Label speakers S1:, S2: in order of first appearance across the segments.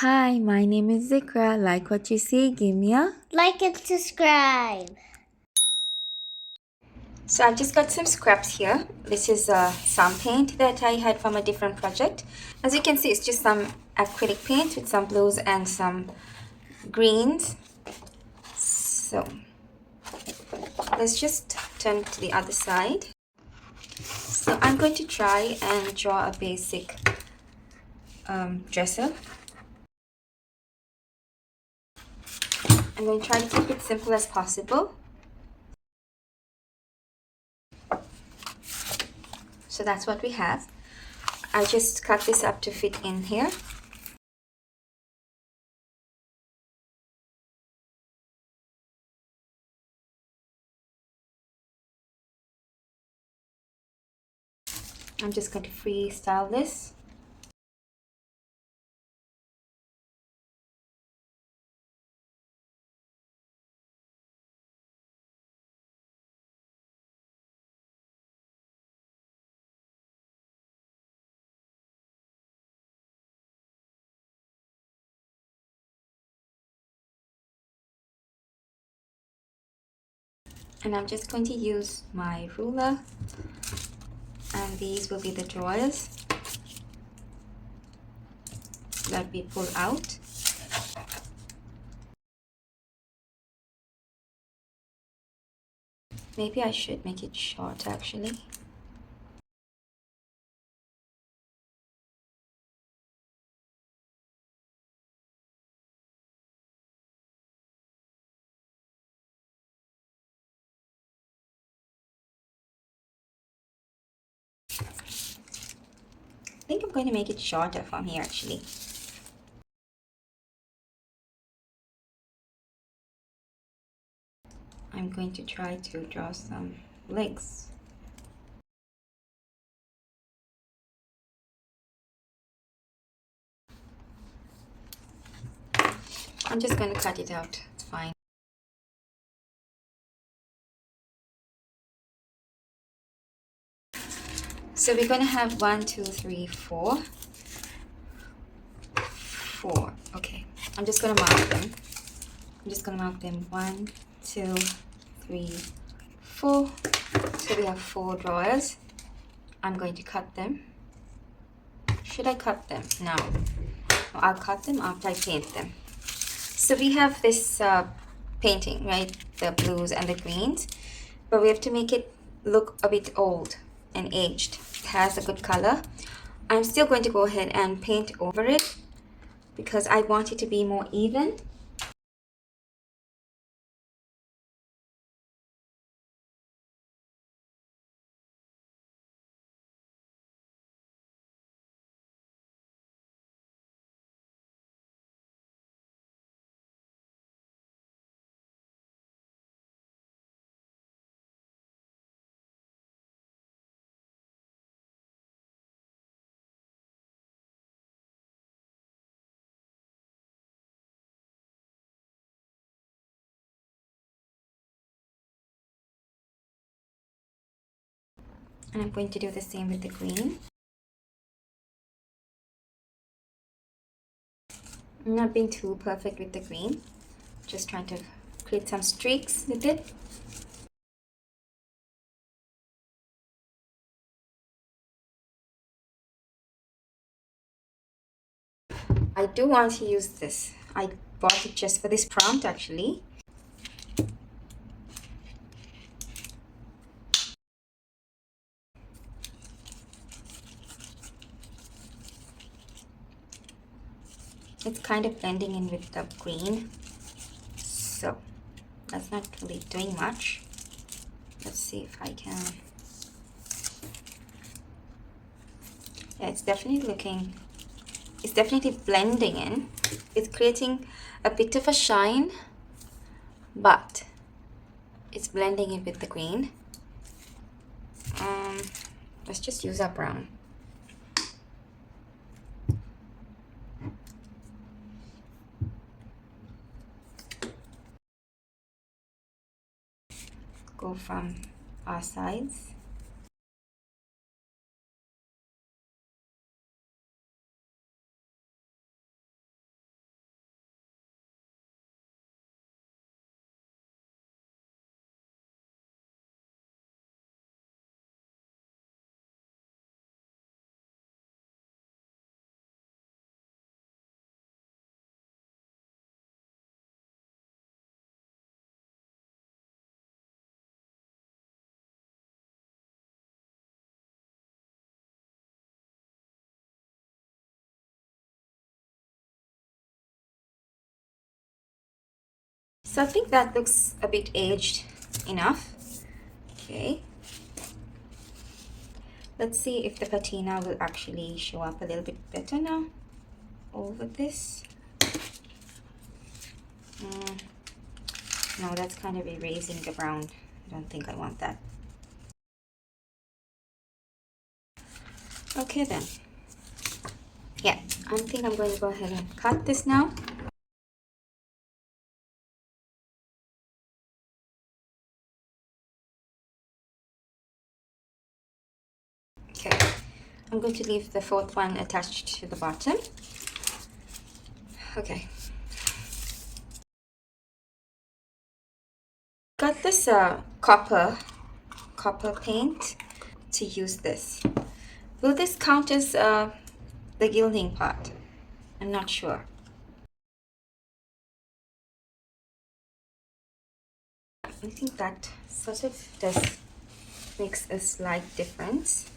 S1: Hi, my name is Zikra. Like what you see, give me a
S2: Like and subscribe.
S1: So I've just got some scraps here. This is some paint that I had from a different project. As you can see, it's just some acrylic paint with some blues and some greens. So let's just turn to the other side. So I'm going to try and draw a basic dresser. I'm going to try to keep it simple as possible. So that's what we have. I just cut this up to fit in here. I'm just going to freestyle this. And I'm just going to use my ruler, and these will be the drawers that we pull out. Maybe I should make it short actually. I think I'm going to make it shorter from here actually. I'm going to try to draw some legs. I'm just going to cut it out, it's fine. So we're going to have 1, 2, 3, 4. 4. Okay, I'm just going to mark them. I'm just going to mark them 1, 2, 3, 4. So we have 4 drawers. I'm going to cut them. Should I cut them? No. I'll cut them after I paint them. So we have this painting, right? The blues and the greens. But we have to make it look a bit old and aged. It has a good color. I'm still going to go ahead and paint over it because I want it to be more even. And I'm going to do the same with the green. I'm not being too perfect with the green. Just trying to create some streaks with it. I do want to use this. I bought it just for this prompt actually. It's kind of blending in with the green. So that's not really doing much. Let's see if I can. Yeah, it's definitely blending in. It's creating a bit of a shine, but it's blending in with the green. Let's just use our brown. Go from our sides. So I think that looks a bit aged enough. Okay. Let's see if the patina will actually show up a little bit better now over this. No, that's kind of erasing the brown. I don't think I want that. Okay then. Yeah, I think I'm going to go ahead and cut this now. Okay, I'm going to leave the fourth one attached to the bottom. Okay. Got this copper paint to use this. Will this count as the gilding part? I'm not sure. I think that sort of does makes a slight difference.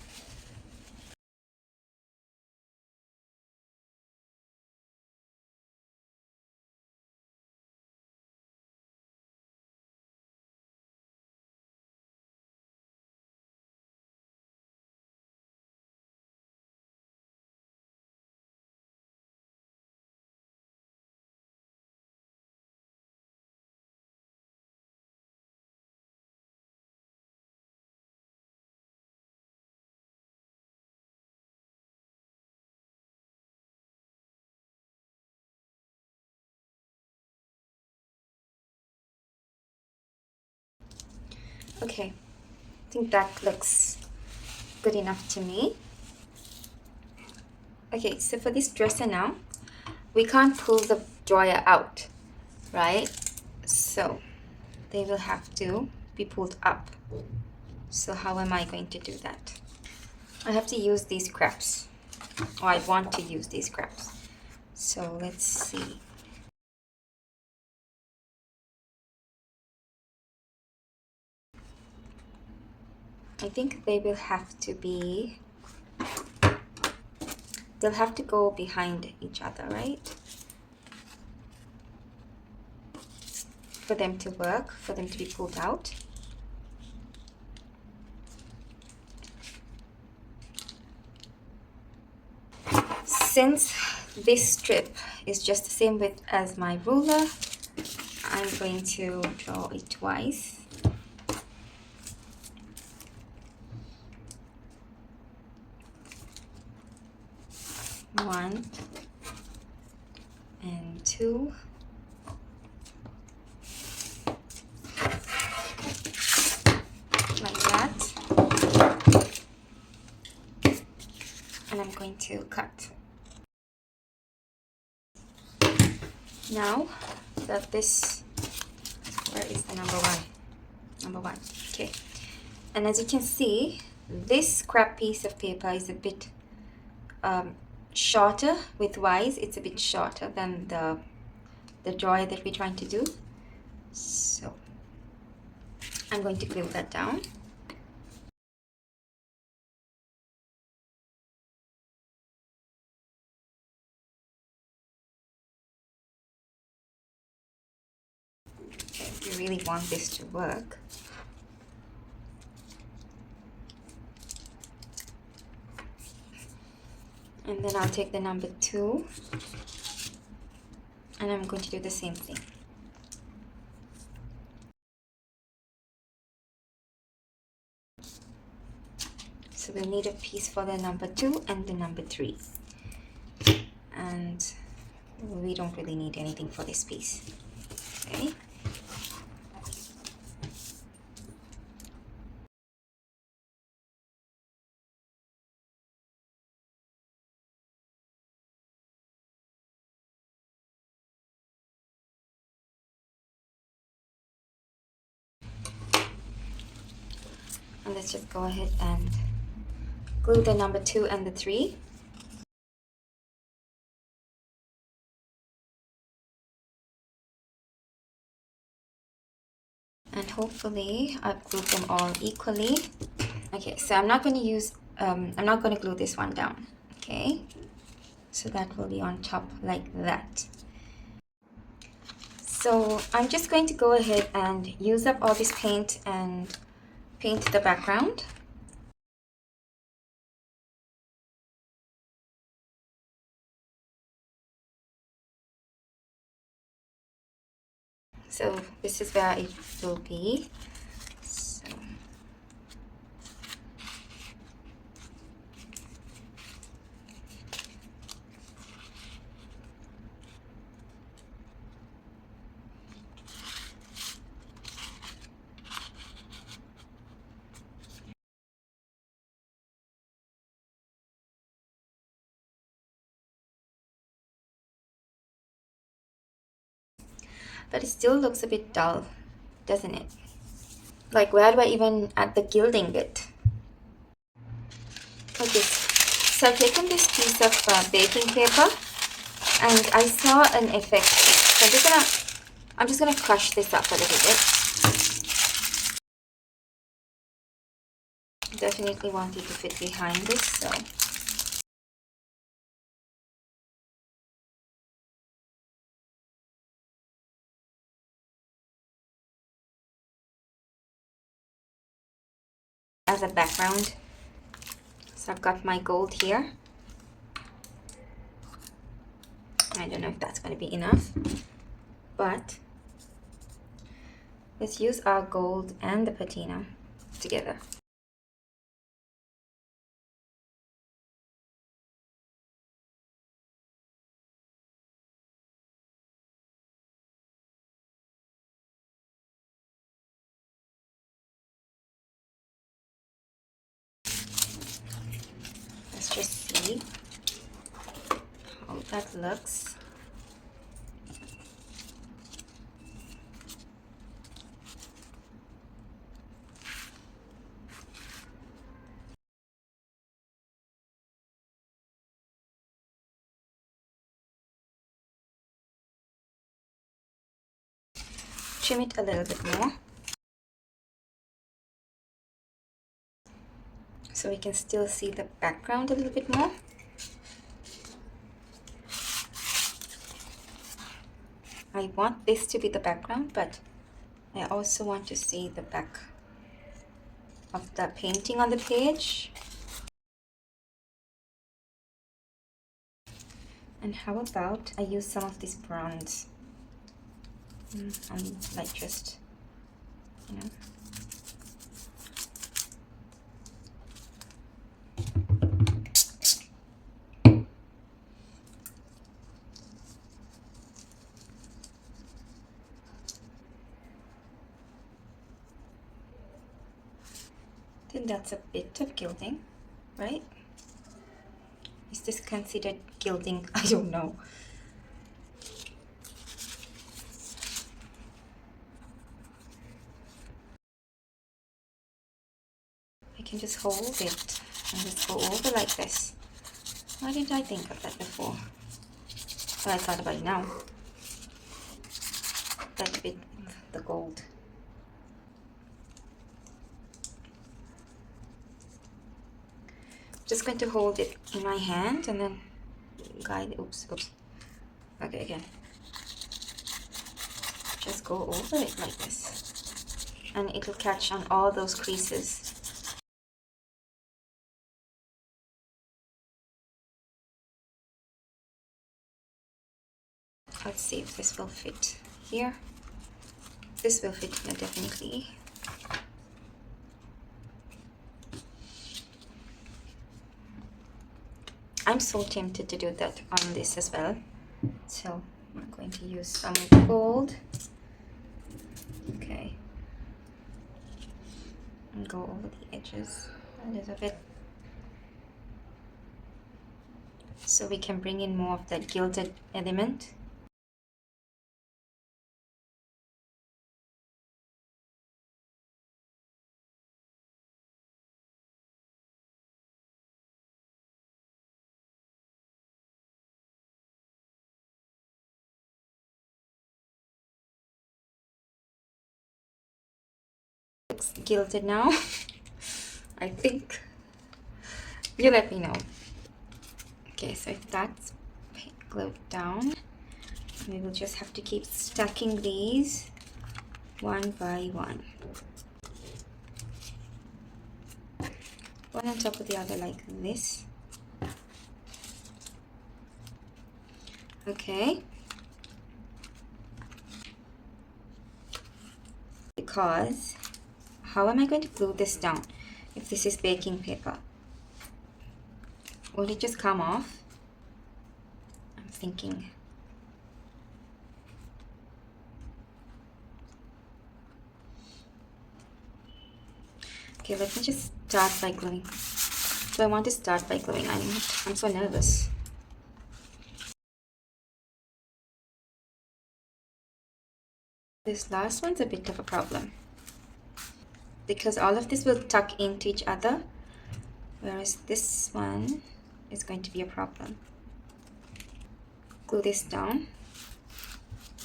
S1: Okay, I think that looks good enough to me. Okay, so for this dresser now, we can't pull the dryer out, right? So they will have to be pulled up. So how am I going to do that? I have to use these scraps, or I want to use these scraps. So let's see. I think they will have to be, they'll have to go behind each other, right? For them to work, for them to be pulled out. Since this strip is just the same width as my ruler, I'm going to draw it twice. One and two. Like that. And I'm going to cut. Now that this, where is the number one? Number one, okay. And as you can see, this scrap piece of paper is a bit shorter widthwise. It's a bit shorter than the drawer that we're trying to do. So I'm going to glue that down. Okay, if you really want this to work, and then I'll take the number 2 and I'm going to do the same thing. So we'll need a piece for the number 2 and the number 3. And we don't really need anything for this piece. Okay. And let's just go ahead and glue the number 2 and the 3. And hopefully I've glued them all equally. Okay, so I'm not going to use, I'm not going to glue this one down. Okay, so that will be on top like that. So I'm just going to go ahead and use up all this paint and paint the background. So this is where it will be. So but it still looks a bit dull, doesn't it? Like, where do I even add the gilding bit? Okay, so I've taken this piece of baking paper and I saw an effect. So I'm just gonna crush this up a little bit. Definitely want it to fit behind this, so as a background. So I've got my gold here. I don't know if that's going to be enough, but let's use our gold and the patina together. Let's just see how that looks. Trim it a little bit more so we can still see the background a little bit more. I want this to be the background, but I also want to see the back of the painting on the page. And how about I use some of this bronze and like just, you know, I think that's a bit of gilding, right? Is this considered gilding? I don't know. I can just hold it and just go over like this. Why didn't I think of that before? Well, I thought about it now. That bit of the gold. Just going to hold it in my hand and then guide. Oops. Okay, again. Just go over it like this, and it'll catch on all those creases. Let's see if this will fit here. This will fit here definitely. I'm so tempted to do that on this as well. So I'm going to use some gold. Okay. And go over the edges a little bit. So we can bring in more of that gilded element. Looks gilded now. I think. You let me know. Okay, so if that's glued down, We will just have to keep stacking these one by one. One on top of the other like this. Okay. Because how am I going to glue this down if this is baking paper? Will it just come off? I'm thinking. Okay, let me just start by gluing. So I want to start by gluing. I'm so nervous. This last one's a bit of a problem because all of this will tuck into each other, whereas this one is going to be a problem. Glue this down.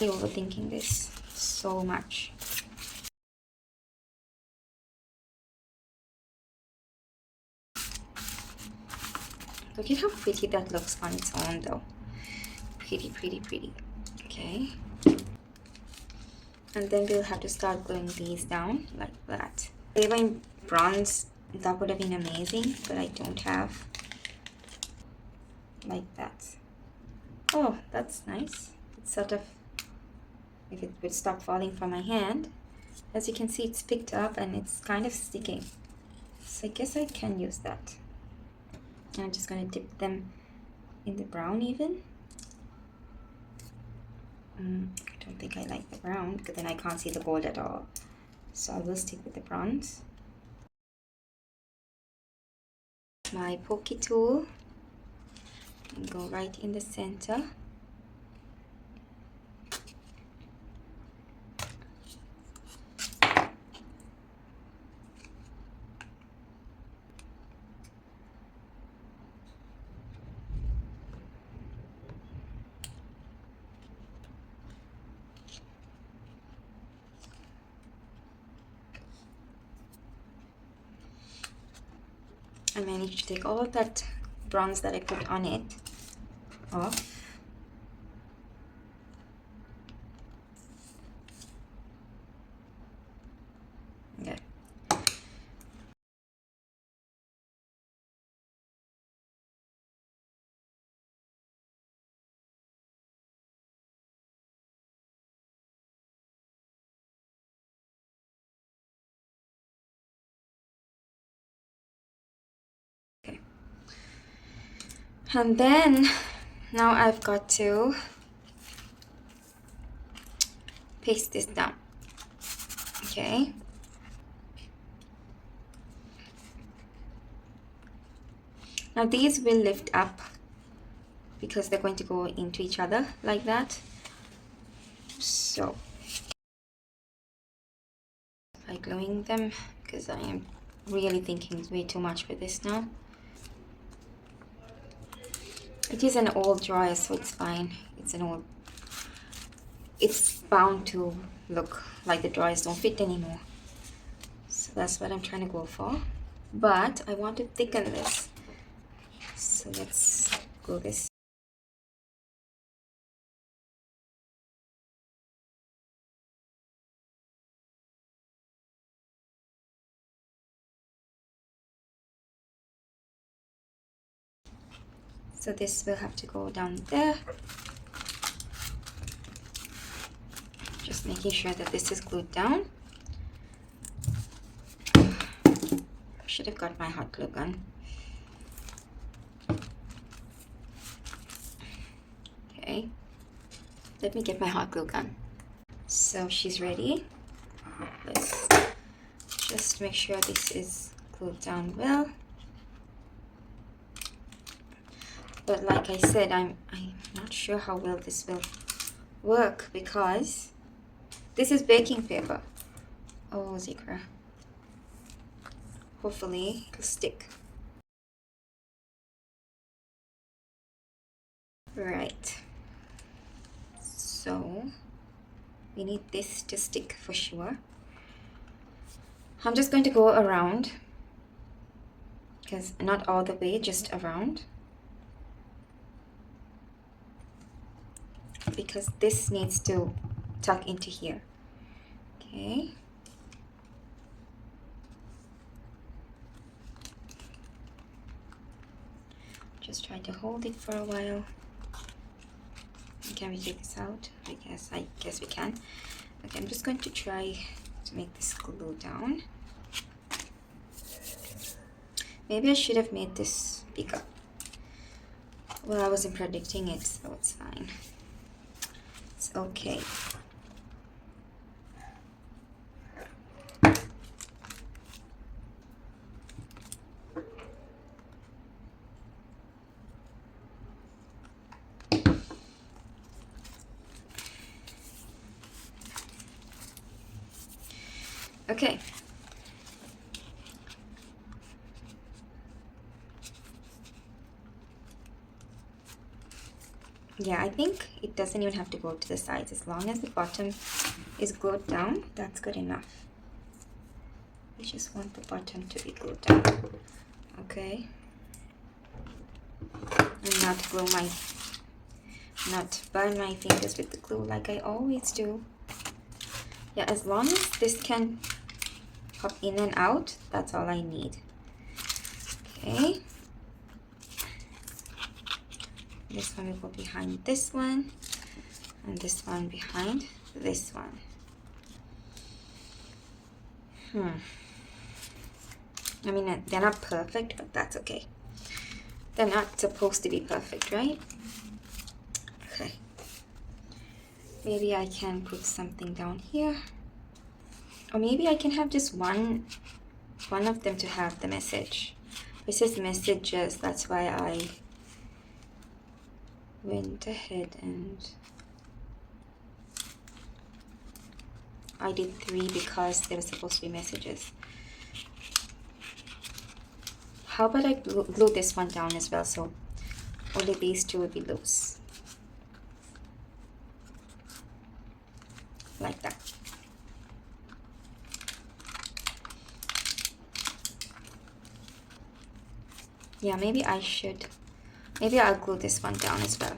S1: I'm overthinking this so much. Look at how pretty that looks on its own though. Pretty, pretty, pretty. Okay. And then we'll have to start gluing these down like that. If they were in bronze, that would have been amazing, but I don't have. Like that. Oh, that's nice. It's sort of, if it would stop falling from my hand, as you can see, it's picked up and it's kind of sticking. So I guess I can use that. I'm just going to dip them in the brown even. I don't think I like the brown because then I can't see the gold at all. So I will stick with the bronze. My pokey tool and go right in the center. I managed to take all of that bronze that I put on it off. Okay. Okay. And then now I've got to paste this down. Okay. Now these will lift up because they're going to go into each other like that. So by gluing them, because I am really thinking way too much for this now. It is an old dryer, so it's fine. It's bound to look like the drawers don't fit anymore. So that's what I'm trying to go for. But I want to thicken this. So let's glue this. So this will have to go down there. Just making sure that this is glued down. Should have got my hot glue gun. Okay, let me get my hot glue gun. So she's ready. Let's just make sure this is glued down well. But like I said, I'm not sure how well this will work because this is baking paper. Oh, Zikra. Hopefully it'll stick. Right. So we need this to stick for sure. I'm just going to go around, because not all the way, just around. because this needs to tuck into here. Okay. Just try to hold it for a while. Can we take this out? I guess we can. Okay, I'm just going to try to make this glue down. Maybe I should have made this bigger. Well, I wasn't predicting it, so it's fine. It's okay. Okay. Yeah, I think it doesn't even have to go to the sides. As long as the bottom is glued down, that's good enough. We just want the bottom to be glued down. Okay. And not burn my fingers with the glue like I always do. Yeah, as long as this can pop in and out, that's all I need. Okay. This one will go behind this one, and this one behind this one. I mean, they're not perfect, but that's okay. They're not supposed to be perfect, right? Okay. Maybe I can put something down here. Or maybe I can have just one of them to have the message. It says messages, that's why I went ahead and I did 3 because they were supposed to be messages. How about I glue this one down as well, so only these 2 will be loose. Like that. Yeah, maybe I'll glue this one down as well.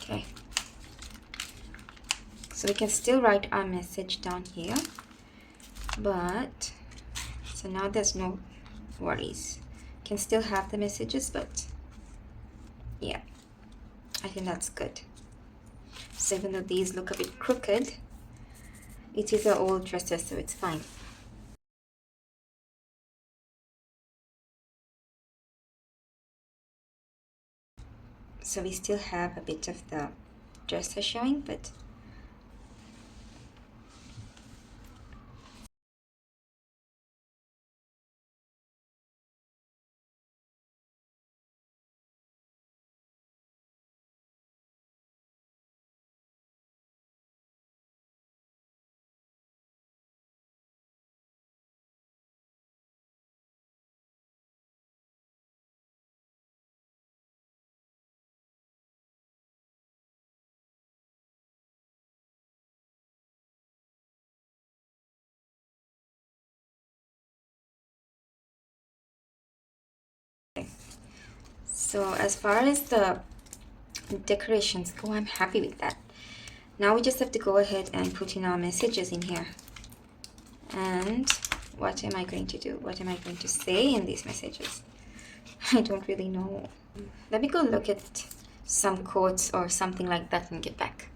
S1: Okay. So we can still write our message down here, but so now there's no worries. Can still have the messages, but yeah, I think that's good. So even though these look a bit crooked, it is an old dresser, so it's fine. So we still have a bit of the dresser showing, but so as far as the decorations go, I'm happy with that. Now we just have to go ahead and put in our messages in here. And what am I going to do? What am I going to say in these messages? I don't really know. Let me go look at some quotes or something like that and get back.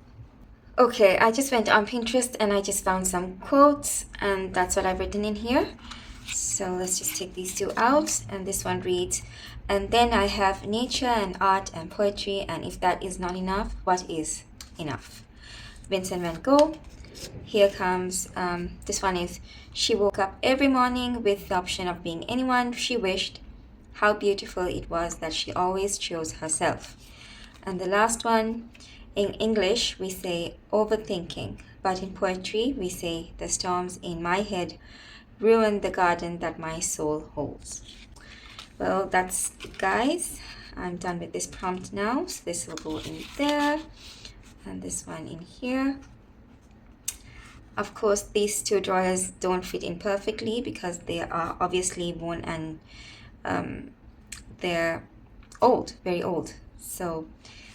S1: Okay, I just went on Pinterest and I just found some quotes, and that's what I've written in here. So let's just take these 2 out, and this one reads, and then I have nature and art and poetry, and if that is not enough, what is enough? Vincent van Gogh. Here comes, this one is, she woke up every morning with the option of being anyone she wished. How beautiful it was that she always chose herself. And the last one, in English, we say overthinking, but in poetry, we say the storms in my head ruin the garden that my soul holds. Well, that's it, guys. I'm done with this prompt now. So this will go in there, and this one in here. Of course, these two drawers don't fit in perfectly because they are obviously worn and they're old, very old. So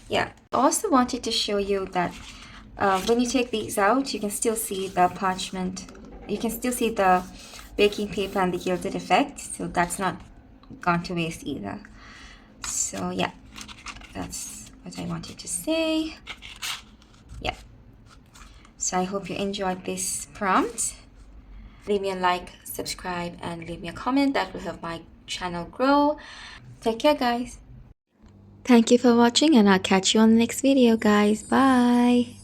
S1: yeah, I also wanted to show you that when you take these out, you can still see the parchment, you can still see the baking paper and the gilded effect, so that's not gone to waste either. So yeah, that's what I wanted to say. Yeah, so I hope you enjoyed this prompt. Leave me a like, subscribe, and leave me a comment. That will help my channel grow. Take care, guys. Thank you for watching, and I'll catch you on the next video, guys. Bye.